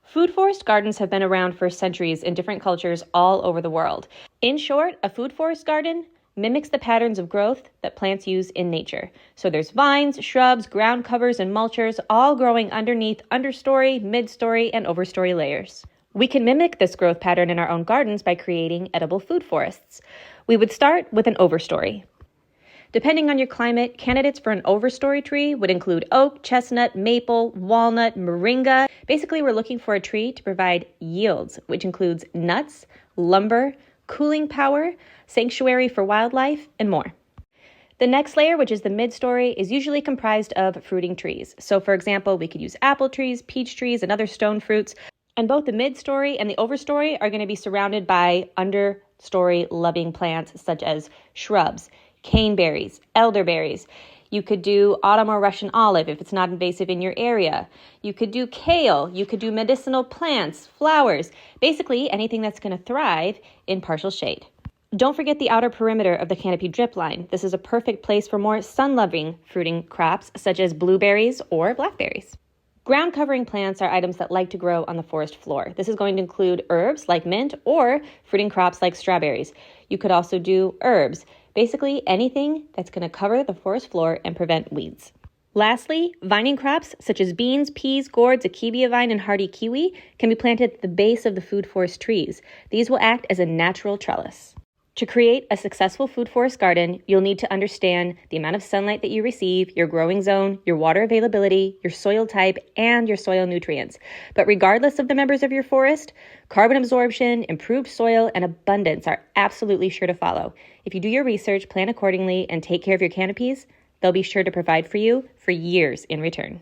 Food forest gardens have been around for centuries in different cultures all over the world. In short, a food forest garden mimics the patterns of growth that plants use in nature. So there's vines, shrubs, ground covers, and mulchers all growing underneath understory, midstory, and overstory layers. We can mimic this growth pattern in our own gardens by creating edible food forests. We would start with an overstory. Depending on your climate, candidates for an overstory tree would include oak, chestnut, maple, walnut, moringa. Basically, we're looking for a tree to provide yields, which includes nuts, lumber, cooling power, sanctuary for wildlife, and more. The next layer, which is the midstory, is usually comprised of fruiting trees. So for example, we could use apple trees, peach trees, and other stone fruits. And both the midstory and the overstory are going to be surrounded by understory loving plants such as shrubs, caneberries, elderberries. You could do autumn or Russian olive if it's not invasive in your area. You could do kale. You could do medicinal plants, flowers, basically anything that's going to thrive in partial shade. Don't forget the outer perimeter of the canopy drip line. This is a perfect place for more sun-loving fruiting crops such as blueberries or blackberries. Ground covering plants are items that like to grow on the forest floor. This is going to include herbs like mint or fruiting crops like strawberries. You could also do herbs, basically anything that's going to cover the forest floor and prevent weeds. Lastly, vining crops such as beans, peas, gourds, akebia vine, and hardy kiwi can be planted at the base of the food forest trees. These will act as a natural trellis. To create a successful food forest garden, you'll need to understand the amount of sunlight that you receive, your growing zone, your water availability, your soil type, and your soil nutrients. But regardless of the members of your forest, carbon absorption, improved soil, and abundance are absolutely sure to follow. If you do your research, plan accordingly, and take care of your canopies, they'll be sure to provide for you for years in return.